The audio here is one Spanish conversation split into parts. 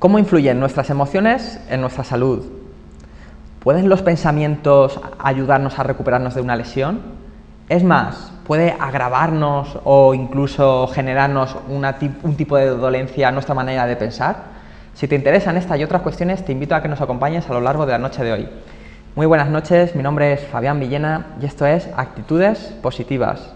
¿Cómo influyen nuestras emociones en nuestra salud? ¿Pueden los pensamientos ayudarnos a recuperarnos de una lesión? Es más, ¿puede agravarnos o incluso generarnos un tipo de dolencia a nuestra manera de pensar? Si te interesan esta y otras cuestiones, te invito a que nos acompañes a lo largo de la noche de hoy. Muy buenas noches, mi nombre es Fabián Villena y esto es Actitudes Positivas.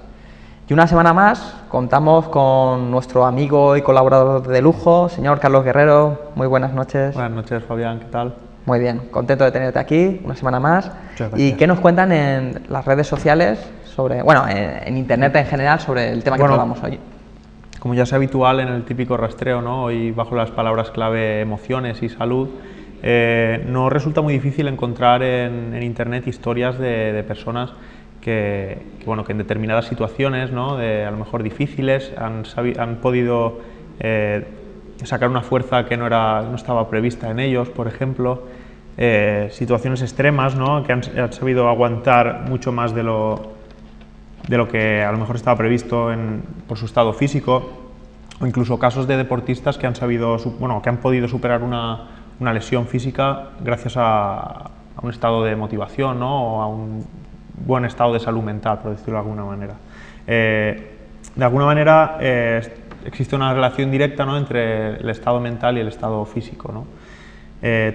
Y una semana más contamos con nuestro amigo y colaborador de lujo, señor Carlos Guerrero. Muy buenas noches. Buenas noches, Fabián, ¿qué tal? Muy bien, contento de tenerte aquí una semana más. Muchas gracias. ¿Y qué nos cuentan en las redes sociales sobre, en internet en general, sobre el tema que tratamos hoy? Como ya es habitual en el típico rastreo, ¿no? Hoy bajo las palabras clave emociones y salud, no resulta muy difícil encontrar en internet historias de personas que en determinadas situaciones, ¿no? A lo mejor difíciles, han podido sacar una fuerza que no estaba prevista en ellos, por ejemplo, situaciones extremas, ¿no? Que han sabido aguantar mucho más de lo que a lo mejor estaba previsto por su estado físico, o incluso casos de deportistas que han podido superar una lesión física gracias a un estado de motivación, ¿no? O a un buen estado de salud mental, por decirlo de alguna manera. De alguna manera existe una relación directa, ¿no? Entre el estado mental y el estado físico, ¿no?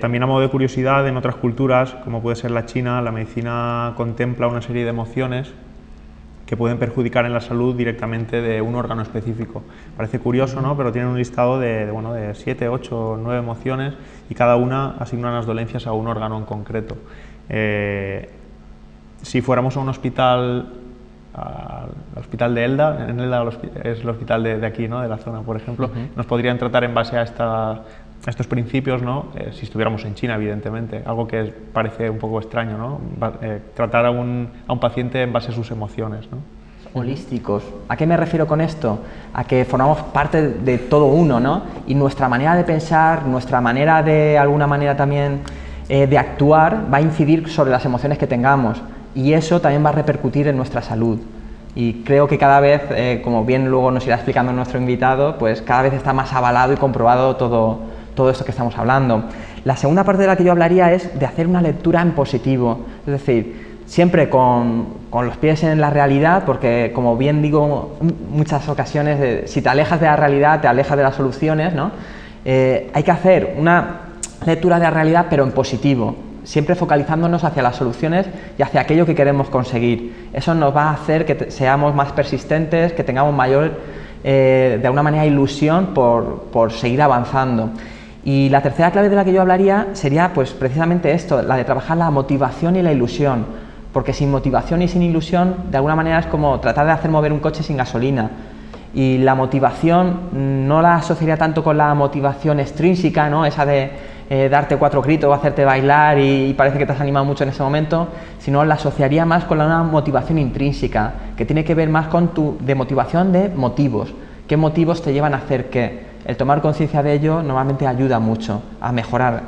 También a modo de curiosidad, en otras culturas, como puede ser la China, la medicina contempla una serie de emociones que pueden perjudicar en la salud directamente de un órgano específico. Parece curioso, ¿no? Pero tienen un listado de 7, 8, 9 emociones y cada una asigna unas dolencias a un órgano en concreto. Si fuéramos a un hospital, al hospital de Elda, en Elda es el hospital de aquí, ¿no? De la zona, por ejemplo, nos podrían tratar en base a estos principios, ¿no? Si estuviéramos en China, evidentemente, algo que parece un poco extraño, ¿no? Tratar a un paciente en base a sus emociones, ¿no? Holísticos. ¿A qué me refiero con esto? A que formamos parte de todo uno, ¿no? Y nuestra manera de pensar, nuestra manera de alguna manera también de actuar va a incidir sobre las emociones que tengamos y eso también va a repercutir en nuestra salud. Y creo que cada vez, como bien luego nos irá explicando nuestro invitado, pues cada vez está más avalado y comprobado todo esto que estamos hablando. La segunda parte de la que yo hablaría es de hacer una lectura en positivo, es decir, siempre con los pies en la realidad, porque como bien digo muchas ocasiones, si te alejas de la realidad, te alejas de las soluciones, ¿no? Hay que hacer una lectura de la realidad, pero en positivo, siempre focalizándonos hacia las soluciones y hacia aquello que queremos conseguir. Eso nos va a hacer que seamos más persistentes, que tengamos mayor, de alguna manera, ilusión por seguir avanzando. Y la tercera clave de la que yo hablaría sería pues precisamente esto, la de trabajar la motivación y la ilusión, porque sin motivación y sin ilusión de alguna manera es como tratar de hacer mover un coche sin gasolina, y la motivación no la asociaría tanto con la motivación extrínseca, ¿no? Esa de darte 4 gritos o hacerte bailar y parece que te has animado mucho en ese momento, sino la asociaría más con una motivación intrínseca, que tiene que ver más con de motivación de motivos. ¿Qué motivos te llevan a hacer qué? El tomar conciencia de ello normalmente ayuda mucho a mejorar.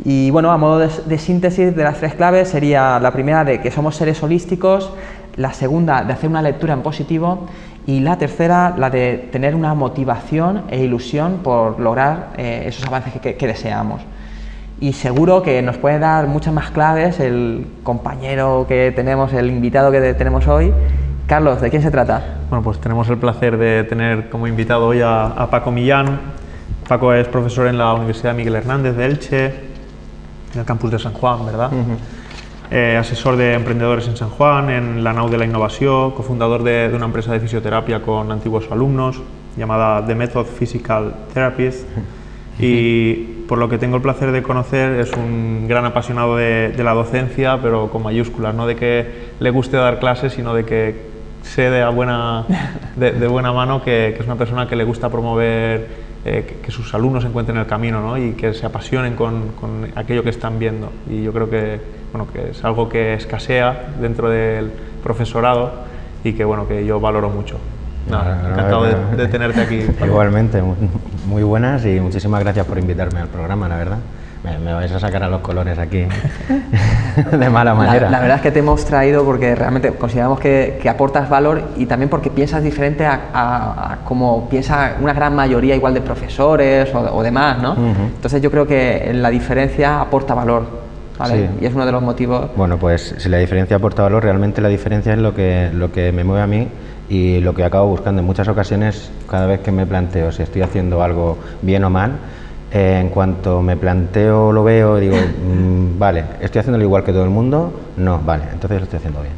Y bueno, a modo de síntesis de las 3 claves sería la primera de que somos seres holísticos, la segunda de hacer una lectura en positivo y la tercera la de tener una motivación e ilusión por lograr esos avances que deseamos. Y seguro que nos puede dar muchas más claves el compañero que tenemos, el invitado que tenemos hoy. Carlos, ¿de quién se trata? Bueno, pues tenemos el placer de tener como invitado hoy a Paco Millán. Paco es profesor en la Universidad Miguel Hernández de Elche, en el campus de San Juan, ¿verdad? Asesor de emprendedores en San Juan, en la nau de la innovación, cofundador de una empresa de fisioterapia con antiguos alumnos llamada The Method Physical Therapist. Y por lo que tengo el placer de conocer, es un gran apasionado de la docencia, pero con mayúsculas, no de que le guste dar clases, sino de que sé de buena mano que es una persona que le gusta promover que sus alumnos encuentren el camino, ¿no? Y que se apasionen con aquello que están viendo. Y yo creo que es algo que escasea dentro del profesorado y que yo valoro mucho. Encantado de tenerte aquí. Igualmente, muy buenas y muchísimas gracias por invitarme al programa, la verdad. Me vais a sacar a los colores aquí de mala manera. La verdad es que te hemos traído porque realmente consideramos que aportas valor y también porque piensas diferente a como piensa una gran mayoría igual de profesores o demás, ¿no? Entonces yo creo que la diferencia aporta valor, ¿vale? Sí. Y es uno de los motivos. Bueno, pues si la diferencia aporta valor, realmente la diferencia es lo que me mueve a mí y lo que acabo buscando. En muchas ocasiones, cada vez que me planteo si estoy haciendo algo bien o mal, en cuanto me planteo, lo veo, digo, vale, ¿estoy haciéndolo igual que todo el mundo? No, vale, entonces lo estoy haciendo bien.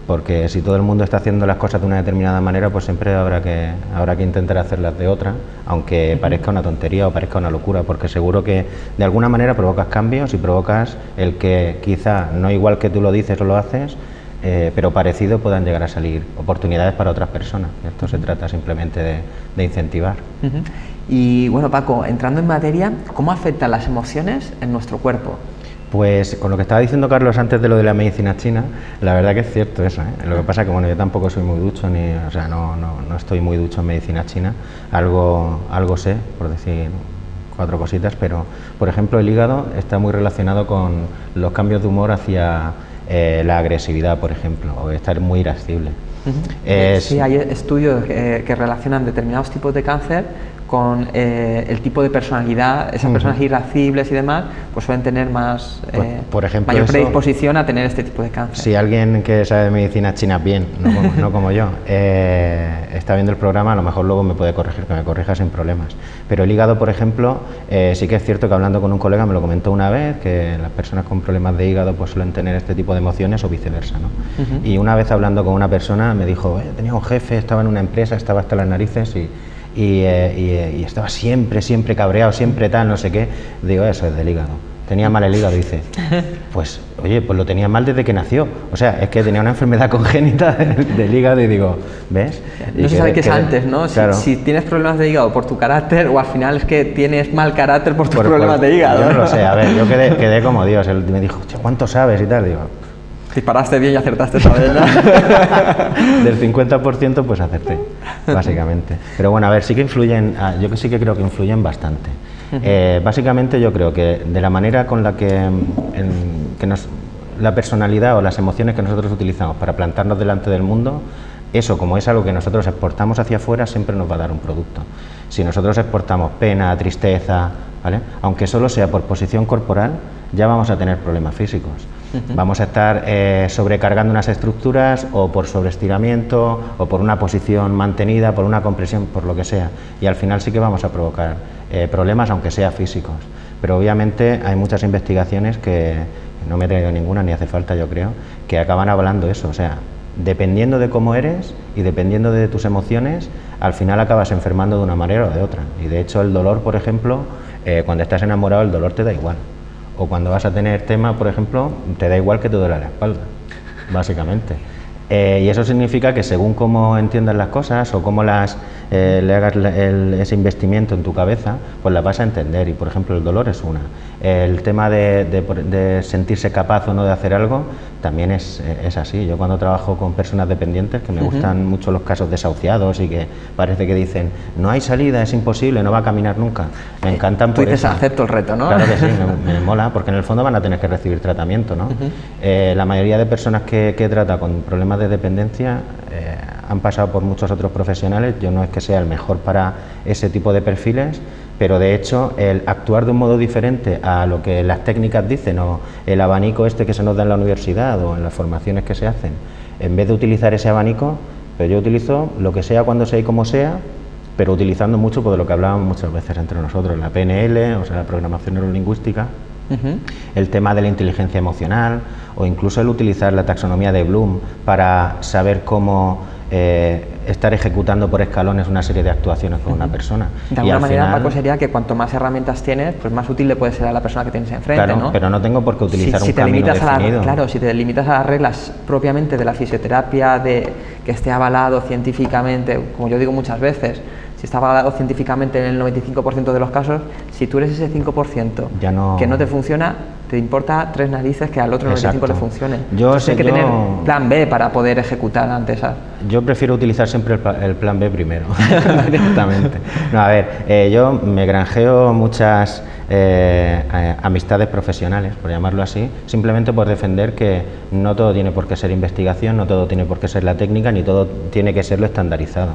Porque si todo el mundo está haciendo las cosas de una determinada manera, pues siempre habrá que intentar hacerlas de otra, aunque parezca una tontería o parezca una locura, porque seguro que de alguna manera provocas cambios y provocas el que quizá no igual que tú lo dices o lo haces, pero parecido puedan llegar a salir oportunidades para otras personas. Esto se trata simplemente de incentivar. Y bueno, Paco, entrando en materia, ¿cómo afectan las emociones en nuestro cuerpo? Pues con lo que estaba diciendo Carlos antes de lo de la medicina china, la verdad que es cierto eso, ¿eh? Lo que pasa es que bueno, yo tampoco soy muy ducho, o sea, no estoy muy ducho en medicina china, algo sé, por decir 4 cositas, pero por ejemplo el hígado está muy relacionado con los cambios de humor hacia la agresividad, por ejemplo, o estar muy irascible. Sí, hay estudios que relacionan determinados tipos de cáncer con el tipo de personalidad. Esas personas irascibles y demás, pues suelen tener más por ejemplo, mayor predisposición a tener este tipo de cáncer. Si alguien que sabe de medicina china bien, no como yo, está viendo el programa, a lo mejor luego me puede corregir, que me corrija sin problemas. Pero el hígado, por ejemplo, sí que es cierto que hablando con un colega me lo comentó una vez, que las personas con problemas de hígado pues suelen tener este tipo de emociones o viceversa, ¿no? Y una vez hablando con una persona me dijo, tenía un jefe, estaba en una empresa, estaba hasta las narices y estaba siempre cabreado, siempre tal, no sé qué. Digo, eso es del hígado. Tenía mal el hígado, dice. Pues, oye, pues lo tenía mal desde que nació. O sea, es que tenía una enfermedad congénita del hígado y digo, ¿ves? No se sabe qué es antes, ¿no? Claro. Si tienes problemas de hígado por tu carácter o al final es que tienes mal carácter por tus problemas de hígado. Yo no lo sé, a ver, yo quedé como Dios. Él me dijo, ¿cuánto sabes? Y tal, digo... Disparaste bien y acertaste esa vez, ¿no? Del 50% pues acerté, básicamente. Pero bueno, a ver, sí que influyen, yo sí que creo que influyen bastante. Básicamente yo creo que de la manera con la que la personalidad o las emociones que nosotros utilizamos para plantarnos delante del mundo, eso como es algo que nosotros exportamos hacia afuera, siempre nos va a dar un producto. Si nosotros exportamos pena, tristeza, ¿vale? Aunque solo sea por posición corporal, ya vamos a tener problemas físicos. Vamos a estar sobrecargando unas estructuras o por sobreestiramiento o por una posición mantenida, por una compresión, por lo que sea. Y al final sí que vamos a provocar problemas, aunque sea físicos. Pero obviamente hay muchas investigaciones que no me he traído ninguna, ni hace falta yo creo, que acaban hablando eso. O sea, dependiendo de cómo eres y dependiendo de tus emociones, al final acabas enfermando de una manera o de otra. Y de hecho el dolor, por ejemplo, cuando estás enamorado el dolor te da igual. O cuando vas a tener tema, por ejemplo, te da igual que te duele la espalda, básicamente. Y eso significa que según cómo entiendas las cosas o cómo le hagas ese investimiento en tu cabeza, pues las vas a entender. Y por ejemplo el dolor es una. El tema de sentirse capaz o no de hacer algo también es así. Yo cuando trabajo con personas dependientes, que me gustan mucho los casos desahuciados y que parece que dicen no hay salida, es imposible, no va a caminar nunca, me encantan por eso. Tú dices acepto el reto, ¿no? Claro que sí, me mola, porque en el fondo van a tener que recibir tratamiento, ¿no? La mayoría de personas que trata con problemas de dependencia han pasado por muchos otros profesionales. Yo no es que sea el mejor para ese tipo de perfiles, pero de hecho el actuar de un modo diferente a lo que las técnicas dicen o el abanico este que se nos da en la universidad o en las formaciones que se hacen, en vez de utilizar ese abanico, pues yo utilizo lo que sea, cuando sea y como sea, pero utilizando mucho pues, de lo que hablábamos muchas veces entre nosotros, la PNL, o sea, la programación neurolingüística, el tema de la inteligencia emocional o incluso el utilizar la taxonomía de Bloom para saber cómo estar ejecutando por escalones una serie de actuaciones con una persona. De alguna manera, Paco, sería que cuanto más herramientas tienes, pues más útil le puede ser a la persona que tienes enfrente, claro, ¿no? Pero no tengo por qué utilizar un camino definido. Claro, si te limitas a las reglas propiamente de la fisioterapia, que esté avalado científicamente, como yo digo muchas veces, si está avalado científicamente en el 95% de los casos, si tú eres ese 5% que no te funciona, te importa tres narices que al otro 95 le funcione. Hay que tener plan B para poder ejecutar ante esas. Yo prefiero utilizar siempre el plan B primero, directamente. No, a ver, yo me granjeo muchas amistades profesionales, por llamarlo así, simplemente por defender que no todo tiene por qué ser investigación, no todo tiene por qué ser la técnica, ni todo tiene que ser lo estandarizado.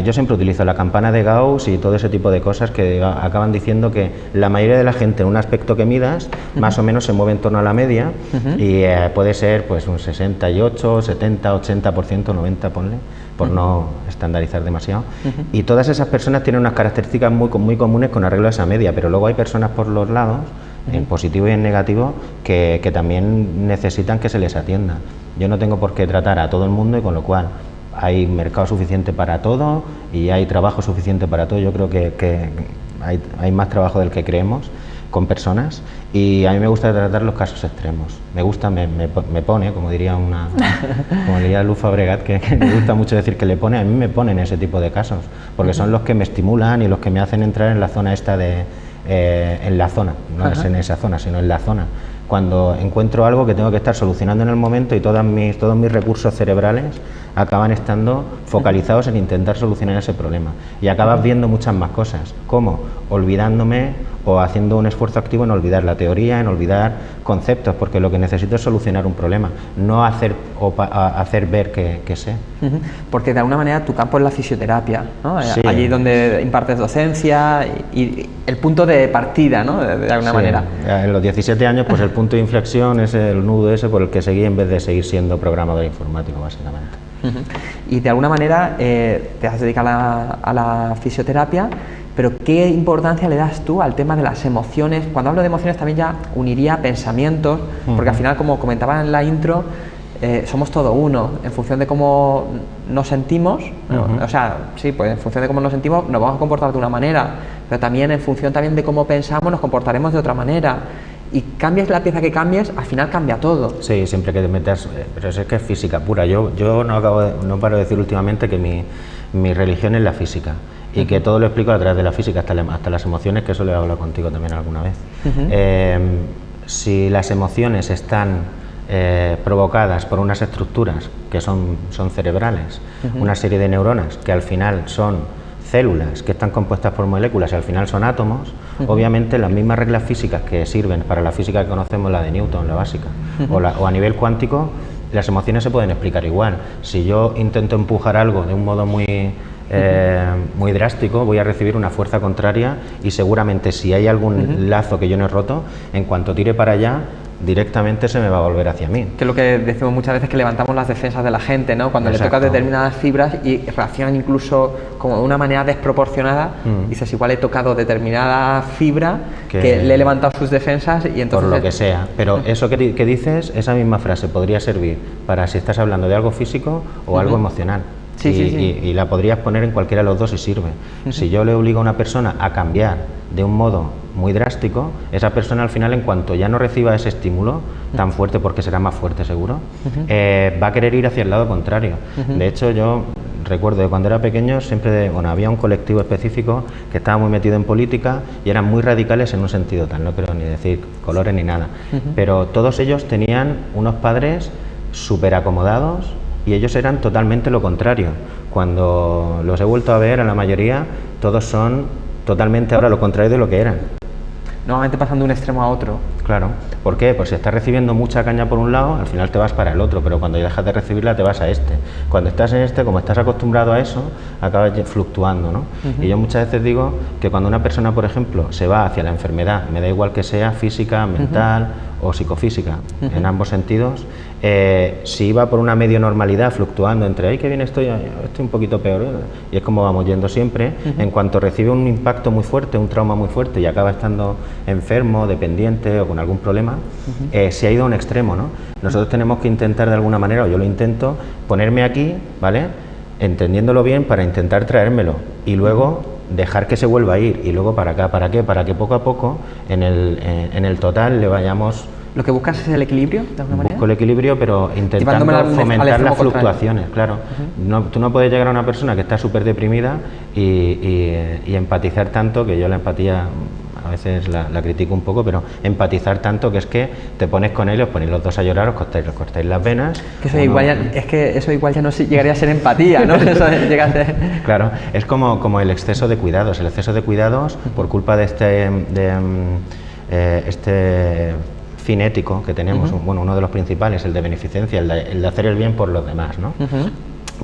Yo siempre utilizo la campana de Gauss y todo ese tipo de cosas que acaban diciendo que la mayoría de la gente en un aspecto que midas más o menos se mueve en torno a la media y puede ser pues un 68, 70, 80%, 90%, ponle, por no estandarizar demasiado. Y todas esas personas tienen unas características muy comunes con arreglo a esa media, pero luego hay personas por los lados, en positivo y en negativo, que también necesitan que se les atienda. Yo no tengo por qué tratar a todo el mundo y con lo cual hay mercado suficiente para todo y hay trabajo suficiente para todo. Yo creo que hay más trabajo del que creemos con personas y a mí me gusta tratar los casos extremos. Me gusta, me pone, como diría Luz Fabregat, que me gusta mucho decir que le pone, a mí me ponen ese tipo de casos, porque son los que me estimulan y los que me hacen entrar en la zona esta de... en la zona, no es en esa zona, sino en la zona. Cuando encuentro algo que tengo que estar solucionando en el momento y todos mis recursos cerebrales acaban estando focalizados en intentar solucionar ese problema. Y acabas viendo muchas más cosas, como olvidándome o haciendo un esfuerzo activo en olvidar la teoría, en olvidar conceptos, porque lo que necesito es solucionar un problema, no hacer ver que sé. Porque de alguna manera tu campo es la fisioterapia, ¿no? Sí. Allí donde impartes docencia y el punto de partida, ¿no? De alguna manera. En los 17 años, pues el punto de inflexión es el nudo ese por el que seguí en vez de seguir siendo programador informático, básicamente. Y de alguna manera te has dedicado a la fisioterapia, pero ¿qué importancia le das tú al tema de las emociones? Cuando hablo de emociones también ya uniría pensamientos, porque al final, como comentaba en la intro, somos todo uno, en función de cómo nos sentimos, o sea, sí, pues en función de cómo nos sentimos nos vamos a comportar de una manera, pero también en función también de cómo pensamos nos comportaremos de otra manera. Y cambies la pieza que cambies, al final cambia todo. Sí, siempre que te metas, pero es que es física pura. Yo no paro de decir últimamente que mi religión es la física y que todo lo explico a través de la física, hasta las emociones, que eso lo he hablado contigo también alguna vez. Si las emociones están provocadas por unas estructuras que son cerebrales, una serie de neuronas que al final son células que están compuestas por moléculas y al final son átomos, obviamente las mismas reglas físicas que sirven para la física que conocemos, la de Newton, la básica, o a nivel cuántico, las emociones se pueden explicar igual. Si yo intento empujar algo de un modo muy drástico, voy a recibir una fuerza contraria y seguramente si hay algún lazo que yo no he roto, en cuanto tire para allá, directamente se me va a volver hacia mí. Que es lo que decimos muchas veces, que levantamos las defensas de la gente, ¿no? Cuando le tocas determinadas fibras y reaccionan incluso como de una manera desproporcionada, dices, igual he tocado determinada fibra que le he levantado sus defensas y entonces... Por lo que sea, pero eso que dices, esa misma frase podría servir para si estás hablando de algo físico o algo emocional. Sí, y la podrías poner en cualquiera de los dos y sirve. Si yo le obligo a una persona a cambiar de un modo muy drástico, esa persona al final, en cuanto ya no reciba ese estímulo tan fuerte, porque será más fuerte seguro, va a querer ir hacia el lado contrario. De hecho, yo recuerdo de cuando era pequeño, siempre había un colectivo específico que estaba muy metido en política y eran muy radicales en un sentido tal, no quiero ni decir colores ni nada, pero todos ellos tenían unos padres súper acomodados y ellos eran totalmente lo contrario. Cuando los he vuelto a ver, a la mayoría, todos son totalmente ahora lo contrario de lo que eran. Normalmente pasando de un extremo a otro. Claro. ¿Por qué? Pues si estás recibiendo mucha caña por un lado, al final te vas para el otro, pero cuando ya dejas de recibirla te vas a este. Cuando estás en este, como estás acostumbrado a eso, acabas fluctuando, ¿no? Y yo muchas veces digo que cuando una persona, por ejemplo, se va hacia la enfermedad, me da igual que sea física, mental o psicofísica, en ambos sentidos, si iba por una medio normalidad fluctuando entre, ay, qué bien estoy un poquito peor, y es como vamos yendo siempre, en cuanto recibe un impacto muy fuerte, un trauma muy fuerte y acaba estando enfermo, dependiente o con algún problema, se ha ido a un extremo, ¿no? Nosotros tenemos que intentar de alguna manera, o yo lo intento, ponerme aquí, ¿vale?, entendiéndolo bien para intentar traérmelo y luego dejar que se vuelva a ir y luego para acá, ¿para qué? Para que poco a poco en el total le vayamos... ¿Lo que buscas es el equilibrio, de alguna manera? Busco el equilibrio, pero intentando fomentar las fluctuaciones, claro. Tú no puedes llegar a una persona que está súper deprimida y empatizar tanto, que yo la empatía a veces la critico un poco, pero empatizar tanto que es que te pones con él, os ponéis los dos a llorar, os cortáis las venas. Que eso igual es que eso igual ya no llegaría a ser empatía, ¿no? Eso llega a ser... Claro, es como el exceso de cuidados. El exceso de cuidados, por culpa de este fin ético que tenemos, bueno, uno de los principales, el de beneficencia, el de hacer el bien por los demás, ¿no?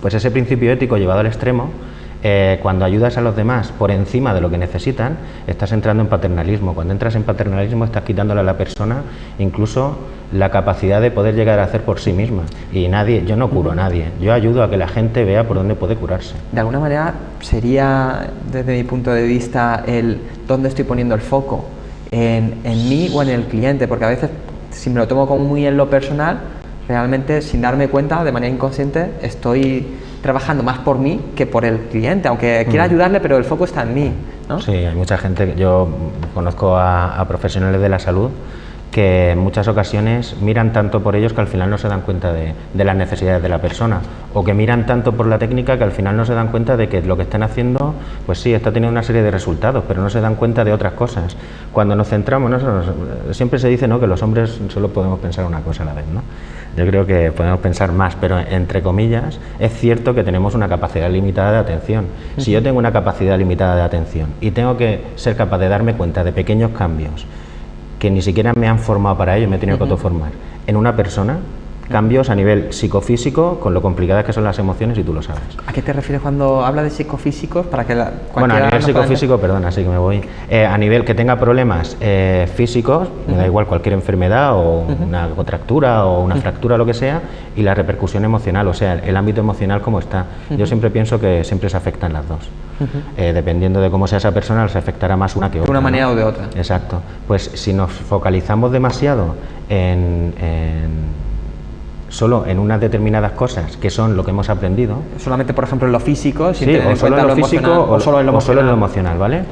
Pues ese principio ético llevado al extremo, cuando ayudas a los demás por encima de lo que necesitan, estás entrando en paternalismo. Cuando entras en paternalismo estás quitándole a la persona incluso la capacidad de poder llegar a hacer por sí misma. Y yo no curo a nadie, yo ayudo a que la gente vea por dónde puede curarse. De alguna manera sería, desde mi punto de vista, dónde estoy poniendo el foco, en mí o en el cliente, porque a veces si me lo tomo como muy en lo personal, realmente sin darme cuenta, de manera inconsciente, estoy trabajando más por mí que por el cliente, aunque quiera ayudarle, pero el foco está en mí, ¿no? Sí, hay mucha gente, yo conozco a profesionales de la salud que en muchas ocasiones miran tanto por ellos que al final no se dan cuenta de las necesidades de la persona, o que miran tanto por la técnica que al final no se dan cuenta de que lo que están haciendo, pues sí, está teniendo una serie de resultados, pero no se dan cuenta de otras cosas. Cuando nos centramos, siempre se dice, ¿no?, que los hombres solo podemos pensar una cosa a la vez, ¿no? Yo creo que podemos pensar más, pero entre comillas, es cierto que tenemos una capacidad limitada de atención. Si yo tengo una capacidad limitada de atención y tengo que ser capaz de darme cuenta de pequeños cambios que ni siquiera me han formado para ello, me he tenido que autoformar, en una persona, cambios a nivel psicofísico, con lo complicadas que son las emociones, y tú lo sabes. ¿A qué te refieres cuando hablas de psicofísicos? Para que bueno, a nivel psicofísico, perdona, así que me voy. A nivel que tenga problemas físicos, me da igual cualquier enfermedad o una contractura o una fractura, lo que sea, y la repercusión emocional, o sea, el ámbito emocional cómo está. Yo siempre pienso que siempre se afectan las dos. Dependiendo de cómo sea esa persona, se afectará más una que otra. De una manera, ¿no?, o de otra. Exacto. Pues si nos focalizamos demasiado solo en unas determinadas cosas que son lo que hemos aprendido. Solamente, por ejemplo, en lo físico, sin sí, tener o en solo cuenta en lo físico o solo en lo emocional, ¿vale?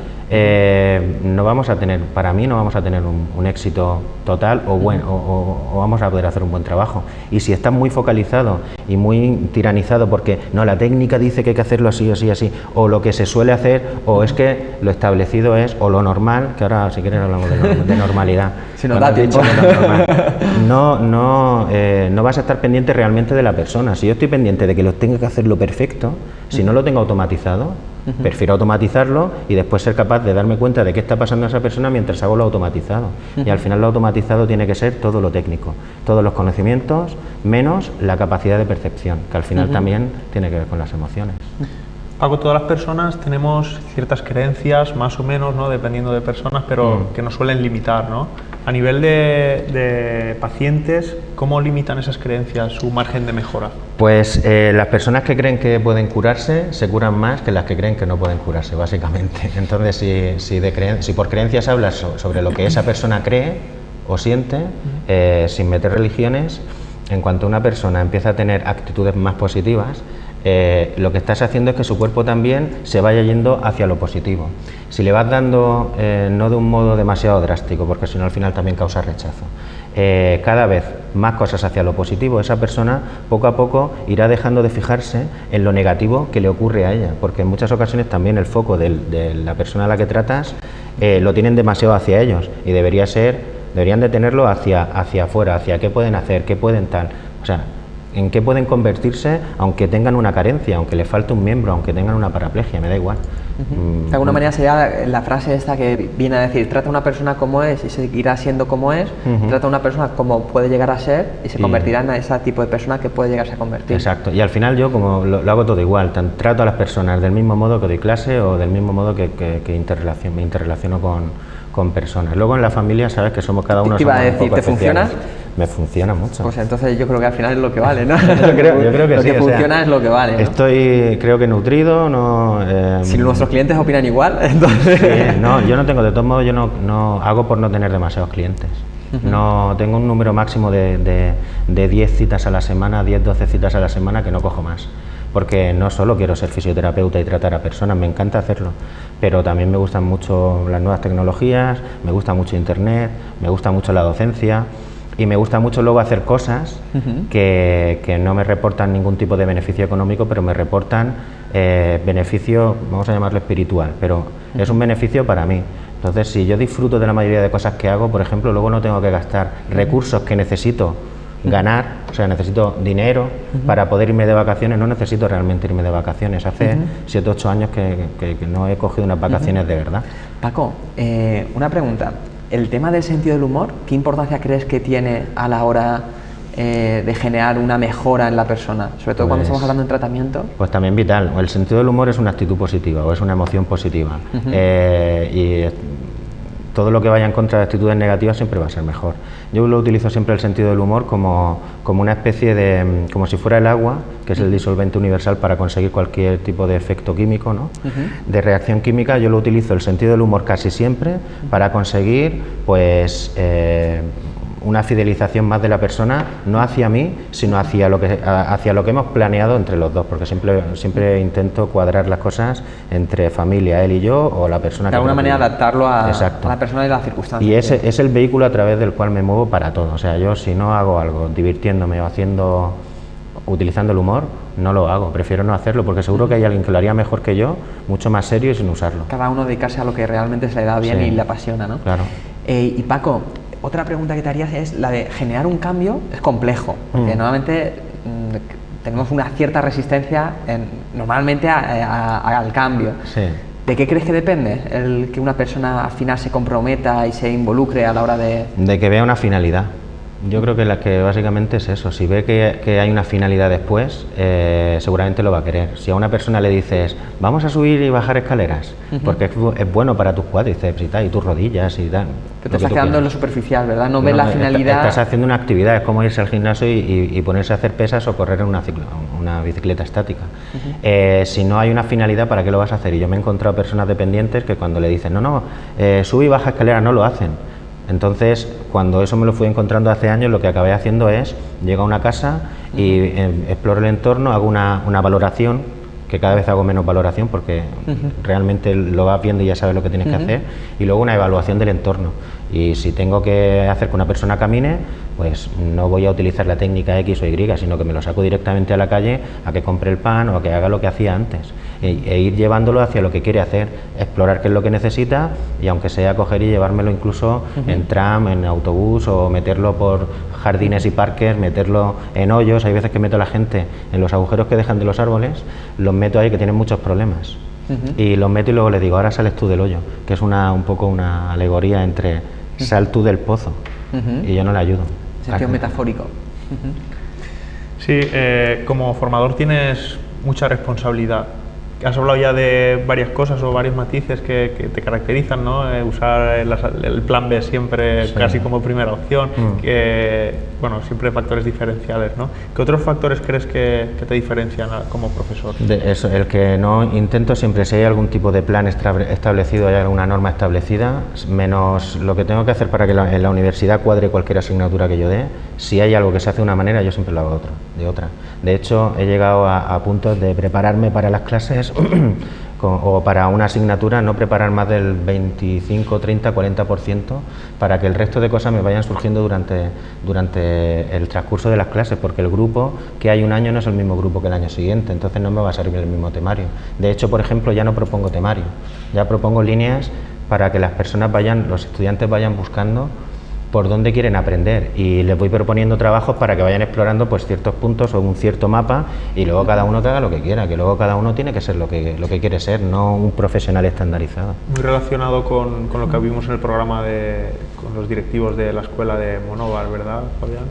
No vamos a tener, para mí no vamos a tener un éxito total o vamos a poder hacer un buen trabajo. Y si estás muy focalizado y muy tiranizado porque no, la técnica dice que hay que hacerlo así, así, así, o lo que se suele hacer, o es que lo establecido es, o lo normal, que ahora si quieres hablamos de normalidad. Si nos da tiempo. No vas a estar pendiente realmente de la persona. Si yo estoy pendiente de que lo tenga que hacerlo perfecto, si no lo tengo automatizado, prefiero automatizarlo y después ser capaz de darme cuenta de qué está pasando a esa persona mientras hago lo automatizado. Y al final lo automatizado tiene que ser todo lo técnico, todos los conocimientos, menos la capacidad de percepción, que al final también tiene que ver con las emociones. Paco, todas las personas tenemos ciertas creencias, más o menos, ¿no?, dependiendo de personas, pero que nos suelen limitar, ¿no? A nivel de pacientes, ¿cómo limitan esas creencias su margen de mejora? Pues las personas que creen que pueden curarse se curan más que las que creen que no pueden curarse, básicamente. Entonces, si por creencias hablas sobre lo que esa persona cree o siente, sin meter religiones, en cuanto una persona empieza a tener actitudes más positivas, lo que estás haciendo es que su cuerpo también se vaya yendo hacia lo positivo. Si le vas dando, no de un modo demasiado drástico, porque si no al final también causa rechazo, cada vez más cosas hacia lo positivo, esa persona poco a poco irá dejando de fijarse en lo negativo que le ocurre a ella, porque en muchas ocasiones también el foco de la persona a la que tratas lo tienen demasiado hacia ellos y deberían de tenerlo hacia afuera, hacia qué pueden hacer, qué pueden tal, o sea, en qué pueden convertirse aunque tengan una carencia, aunque les falte un miembro, aunque tengan una paraplegia, me da igual. De alguna manera sería la frase esta que viene a decir, trata a una persona como es y seguirá siendo como es, trata a una persona como puede llegar a ser y se convertirá en ese tipo de persona que puede llegarse a convertir. Exacto, y al final yo como lo hago todo igual, trato a las personas del mismo modo que doy clase o del mismo modo que me interrelaciono con personas. Luego en la familia sabes que somos cada uno. ¿Te iba a decir, te funciona? Me funciona mucho. Pues entonces yo creo que al final es lo que vale, ¿no? yo creo que lo sí, que funciona es lo que vale, ¿no? Estoy, creo que nutrido, Si nuestros clientes opinan igual, entonces... Sí, no, yo no tengo, de todos modos yo no hago por no tener demasiados clientes. No tengo un número máximo de 10 citas a la semana, 10, 12 citas a la semana, que no cojo más. Porque no solo quiero ser fisioterapeuta y tratar a personas, me encanta hacerlo, pero también me gustan mucho las nuevas tecnologías, me gusta mucho Internet, me gusta mucho la docencia y me gusta mucho luego hacer cosas que no me reportan ningún tipo de beneficio económico, pero me reportan beneficio, vamos a llamarlo espiritual, pero es un beneficio para mí. Entonces, si yo disfruto de la mayoría de cosas que hago, por ejemplo, luego no tengo que gastar recursos que necesito ganar, o sea, necesito dinero para poder irme de vacaciones, no necesito realmente irme de vacaciones. Hace 7 o 8 años que no he cogido unas vacaciones de verdad. Paco, una pregunta. El tema del sentido del humor, ¿qué importancia crees que tiene a la hora de generar una mejora en la persona? Sobre todo cuando estamos hablando de tratamiento. Pues también vital. El sentido del humor es una actitud positiva o es una emoción positiva. Y todo lo que vaya en contra de actitudes negativas siempre va a ser mejor. Yo lo utilizo siempre el sentido del humor como una especie de, como si fuera el agua, que es el disolvente universal para conseguir cualquier tipo de efecto químico, ¿no? De reacción química. Yo lo utilizo el sentido del humor casi siempre para conseguir, pues, una fidelización más de la persona, no hacia mí, sino hacia lo que hemos planeado entre los dos, porque siempre intento cuadrar las cosas entre familia, él y yo, o la persona que... De alguna manera adaptarlo a la persona y las circunstancias. Y ese es el vehículo a través del cual me muevo para todo. O sea, yo si no hago algo divirtiéndome o utilizando el humor, no lo hago, prefiero no hacerlo, porque seguro que hay alguien que lo haría mejor que yo, mucho más serio y sin usarlo. Cada uno dedicarse a lo que realmente se le da bien y le apasiona, ¿no? Claro. Y Paco, otra pregunta que te harías es la de generar un cambio. Es complejo, porque normalmente tenemos una cierta resistencia normalmente al cambio. Sí. ¿De qué crees que depende el que una persona al final se comprometa y se involucre a la hora de...? De que vea una finalidad. Yo creo que básicamente es eso. Si ve que hay una finalidad después, seguramente lo va a querer. Si a una persona le dices, vamos a subir y bajar escaleras, porque es bueno para tus cuádriceps y tal, y tus rodillas y tal. Te estás quedando en lo superficial, ¿verdad? No ves la finalidad. Estás haciendo una actividad, es como irse al gimnasio y ponerse a hacer pesas o correr en una bicicleta estática. Si no hay una finalidad, ¿para qué lo vas a hacer? Y yo me he encontrado personas dependientes que cuando le dicen, sube y baja escaleras, no lo hacen. Entonces, cuando eso me lo fui encontrando hace años, lo que acabé haciendo es, llego a una casa y exploro el entorno, hago una valoración, que cada vez hago menos valoración porque realmente lo vas viendo y ya sabes lo que tienes que hacer, y luego una evaluación del entorno. Y si tengo que hacer que una persona camine, pues no voy a utilizar la técnica X o Y, sino que me lo saco directamente a la calle a que compre el pan o a que haga lo que hacía antes, e ir llevándolo hacia lo que quiere hacer, explorar qué es lo que necesita, y aunque sea coger y llevármelo incluso en tram, en autobús, o meterlo por jardines y parques, meterlo en hoyos. Hay veces que meto a la gente en los agujeros que dejan de los árboles, los meto ahí, que tienen muchos problemas, y los meto y luego les digo, ahora sales tú del hoyo, que es un poco una alegoría entre sal tú del pozo, y yo no le ayudo. Sentido metafórico. Sí, como formador tienes mucha responsabilidad. Has hablado ya de varias cosas o varios matices que te caracterizan, ¿no? Usar el plan B siempre casi como primera opción, bueno, siempre factores diferenciales, ¿no? ¿Qué otros factores crees que te diferencian como profesor? Eso, el que no intento siempre, si hay algún tipo de plan establecido, hay alguna norma establecida, menos lo que tengo que hacer para que en la universidad cuadre cualquier asignatura que yo dé. Si hay algo que se hace de una manera, yo siempre lo hago de otra. De hecho, he llegado a puntos de prepararme para las clases o para una asignatura, no preparar más del 25, 30, 40%, para que el resto de cosas me vayan surgiendo durante el transcurso de las clases, porque el grupo que hay un año no es el mismo grupo que el año siguiente, entonces no me va a servir el mismo temario. De hecho, por ejemplo, ya no propongo temario, ya propongo líneas para que los estudiantes vayan buscando por dónde quieren aprender, y les voy proponiendo trabajos para que vayan explorando pues ciertos puntos o un cierto mapa, y luego cada uno que haga lo que quiera, que luego cada uno tiene que ser lo que quiere ser, no un profesional estandarizado. Muy relacionado con lo que vimos en el programa con los directivos de la escuela de Monóvar, ¿verdad, Fabián?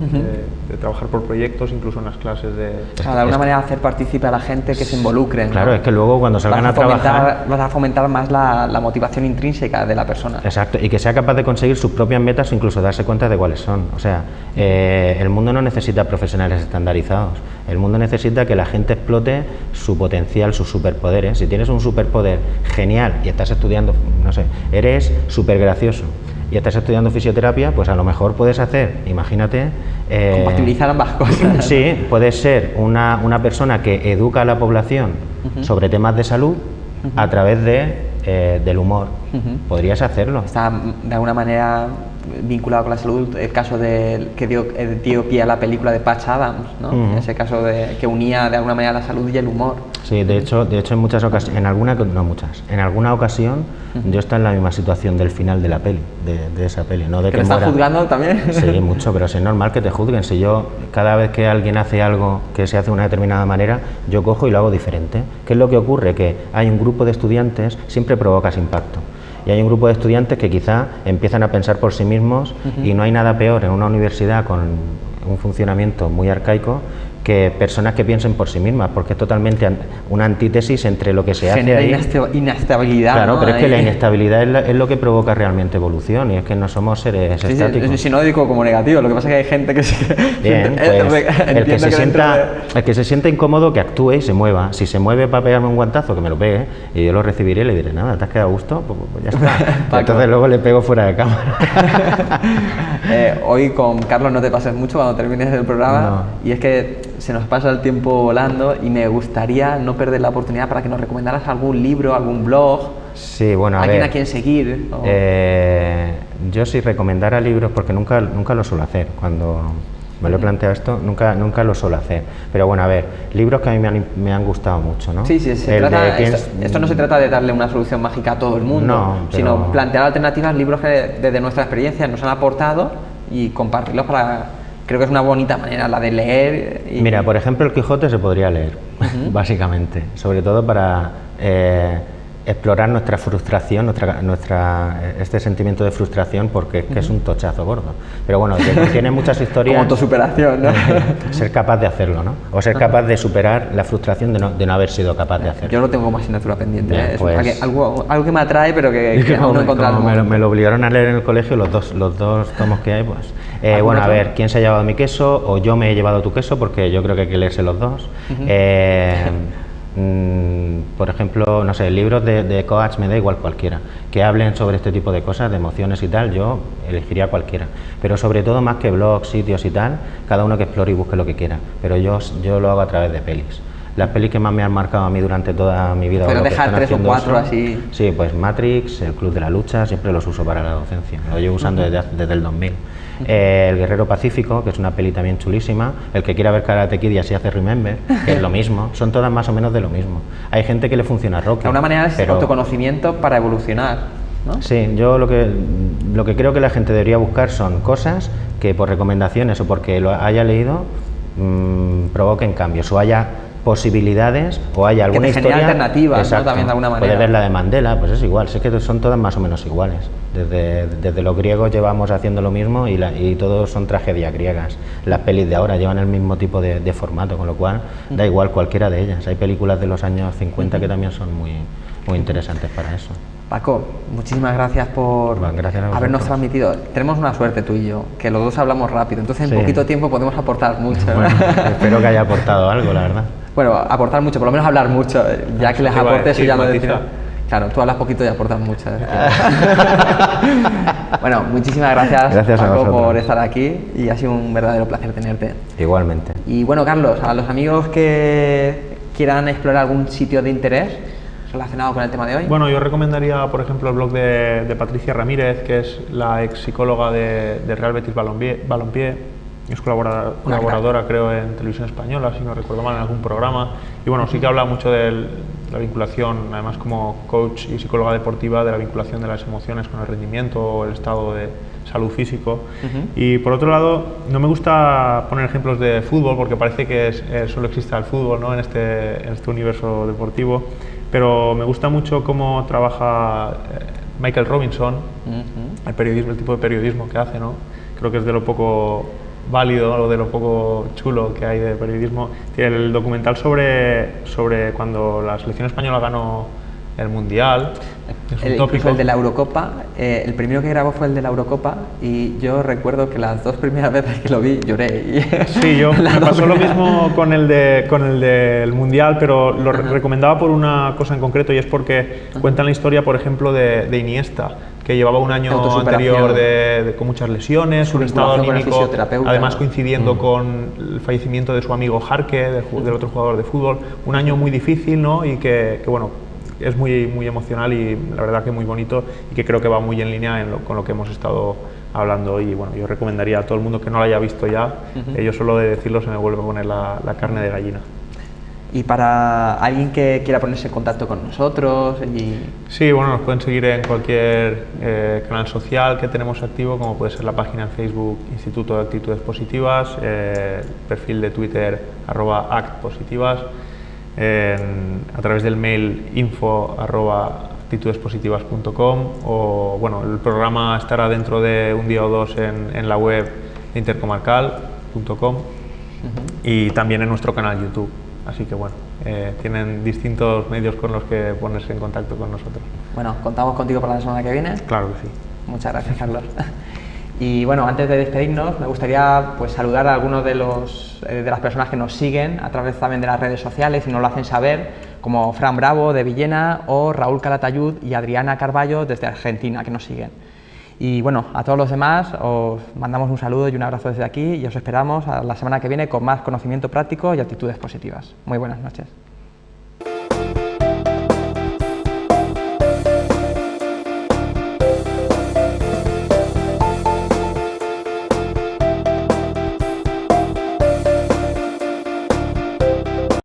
De trabajar por proyectos, incluso en las clases de... O sea, de alguna manera hacer partícipe a la gente, que se involucren. Claro, ¿no? Es que luego cuando salgan a trabajar... Vas a fomentar más la motivación intrínseca de la persona. Exacto, y que sea capaz de conseguir sus propias metas o incluso darse cuenta de cuáles son. O sea, el mundo no necesita profesionales estandarizados, el mundo necesita que la gente explote su potencial, sus superpoderes. Si tienes un superpoder genial y estás estudiando, no sé, eres súper gracioso y estás estudiando fisioterapia, pues a lo mejor puedes hacer, imagínate... compatibilizar ambas cosas. Sí, puedes ser una persona que educa a la población sobre temas de salud a través del humor. Podrías hacerlo. Está de alguna manera vinculado con la salud, el caso que dio pie a la película de Patch Adams, ¿no? Ese caso que unía de alguna manera la salud y el humor. Sí, de hecho en muchas ocasiones, en alguna ocasión yo estoy en la misma situación del final de la peli, de esa peli, no de ¿Que me están juzgando también? Sí, mucho, pero es normal que te juzguen. Si yo, cada vez que alguien hace algo que se hace de una determinada manera, yo cojo y lo hago diferente. ¿Qué es lo que ocurre? Que hay un grupo de estudiantes, siempre provocas impacto. Y hay un grupo de estudiantes que quizá empiezan a pensar por sí mismos y no hay nada peor en una universidad con un funcionamiento muy arcaico que personas que piensen por sí mismas, porque es totalmente una antítesis entre lo que se hace ahí. Inestabilidad. Claro, ¿no? pero es que la inestabilidad es lo que provoca realmente evolución, y es que no somos seres estáticos. Si no digo como negativo, lo que pasa es que hay gente que sí. Bien, pues el que se sienta incómodo, que actúe y se mueva. Si se mueve para pegarme un guantazo, que me lo pegue, y yo lo recibiré y le diré, nada, ¿te has quedado a gusto? Pues ya está. Entonces luego le pego fuera de cámara. Hoy con Carlos no te pases mucho cuando termines el programa, y es que se nos pasa el tiempo volando y me gustaría no perder la oportunidad para que nos recomendaras algún libro, algún blog, sí, bueno, alguien a quien seguir. Yo sí recomendara libros, porque nunca lo suelo hacer. Cuando me lo he planteado esto, nunca lo suelo hacer. Pero bueno, a ver, libros que a mí me han gustado mucho, ¿no? Sí, esto no se trata de darle una solución mágica a todo el mundo, sino plantear alternativas, libros que desde nuestra experiencia nos han aportado y compartirlos para... Creo que es una bonita manera la de leer. Mira, por ejemplo, el Quijote se podría leer, básicamente, sobre todo para explorar nuestra frustración, este sentimiento de frustración, porque es que es un tochazo gordo. Pero bueno, tiene muchas historias. Como autosuperación, ¿no? Ser capaz de hacerlo, ¿no? O ser capaz de superar la frustración de no haber sido capaz de hacerlo. Yo lo tengo como asignatura pendiente. Bien, pues, algo que me atrae, pero que aún no he encontrado. Me lo obligaron a leer en el colegio, los dos tomos que hay, pues. Bueno, a ver, ¿quién se ha llevado mi queso? O yo me he llevado tu queso, porque yo creo que hay que leerse los dos. Por ejemplo, no sé, libros de coach, me da igual cualquiera, que hablen sobre este tipo de cosas, de emociones y tal, yo elegiría cualquiera. Pero sobre todo, más que blogs, sitios y tal, cada uno que explore y busque lo que quiera. Pero yo lo hago a través de pelis. Las pelis que más me han marcado a mí durante toda mi vida. Pero dejar 3 o 4 así. Sí, pues Matrix, El Club de la Lucha, siempre los uso para la docencia. Lo llevo usando desde el 2000. El Guerrero Pacífico, que es una peli también chulísima. El que quiera ver Karate Kid y así hace Remember, que es lo mismo. Son todas más o menos de lo mismo. Hay gente que le funciona Rocky. De alguna manera es autoconocimiento para evolucionar, ¿no? Sí, yo lo que creo que la gente debería buscar son cosas que por recomendaciones o porque lo haya leído provoquen cambios, o haya posibilidades, o hay alguna historia alternativa, ¿no? También de alguna manera. Puede ver la de Mandela, pues es igual, sé que son todas más o menos iguales. Desde los griegos llevamos haciendo lo mismo y todos son tragedias griegas. Las pelis de ahora llevan el mismo tipo de formato, con lo cual da igual cualquiera de ellas. Hay películas de los años 50 que también son muy interesantes para eso. Paco, muchísimas gracias por habernos transmitido. Tenemos una suerte tú y yo, que los dos hablamos rápido, entonces en poquito tiempo podemos aportar mucho. Bueno, espero que haya aportado algo, la verdad. Bueno, aportar mucho, por lo menos hablar mucho, ya que les aportes y ya lo decimos. Claro, tú hablas poquito y aportas mucho. Bueno, muchísimas gracias Paco, por estar aquí, y ha sido un verdadero placer tenerte. Igualmente. Y bueno, Carlos, a los amigos que quieran explorar algún sitio de interés relacionado con el tema de hoy. Bueno, yo recomendaría, por ejemplo, el blog de Patricia Ramírez, que es la ex psicóloga de Real Betis Balompié. Es colaboradora, creo, en Televisión Española, si no recuerdo mal, en algún programa. Y bueno, sí que habla mucho de la vinculación, además como coach y psicóloga deportiva, de la vinculación de las emociones con el rendimiento o el estado de salud físico. Y por otro lado, no me gusta poner ejemplos de fútbol, porque parece que solo existe el fútbol, ¿no? en este universo deportivo, pero me gusta mucho cómo trabaja Michael Robinson, el tipo de periodismo que hace, ¿no? Creo que es de lo poco válido o de lo poco chulo que hay de periodismo. Tiene el documental sobre cuando la selección española ganó el Mundial. Es un tópico. El de la Eurocopa, el primero que grabó fue el de la Eurocopa, y yo recuerdo que las 2 primeras veces que lo vi lloré. Sí, me pasó lo mismo con el del Mundial, pero lo recomendaba por una cosa en concreto, y es porque cuentan la historia, por ejemplo, de Iniesta, que llevaba un año anterior con muchas lesiones, un estado anímico, además coincidiendo con el fallecimiento de su amigo Jarque, del otro jugador de fútbol, un año muy difícil, ¿no? Y que bueno, es muy emocional y la verdad que muy bonito y que creo que va muy en línea con lo que hemos estado hablando hoy. Y bueno, yo recomendaría a todo el mundo que no lo haya visto ya, yo solo de decirlo se me vuelve a poner la carne de gallina. Y para alguien que quiera ponerse en contacto con nosotros Sí, bueno, nos pueden seguir en cualquier canal social que tenemos activo, como puede ser la página en Facebook Instituto de Actitudes Positivas, perfil de Twitter @actpositivas, a través del mail info@actitudespositivas.com, o bueno, el programa estará dentro de un día o dos en la web de intercomarcal.com y también en nuestro canal YouTube. Así que bueno, tienen distintos medios con los que ponerse en contacto con nosotros. Bueno, contamos contigo para la semana que viene. Claro que sí. Muchas gracias, Carlos. Y bueno, antes de despedirnos, me gustaría pues saludar a algunos de las personas que nos siguen a través también de las redes sociales y nos lo hacen saber, como Fran Bravo de Villena o Raúl Calatayud y Adriana Carballo desde Argentina, que nos siguen. Y bueno, a todos los demás os mandamos un saludo y un abrazo desde aquí y os esperamos a la semana que viene con más conocimiento práctico y actitudes positivas. Muy buenas noches.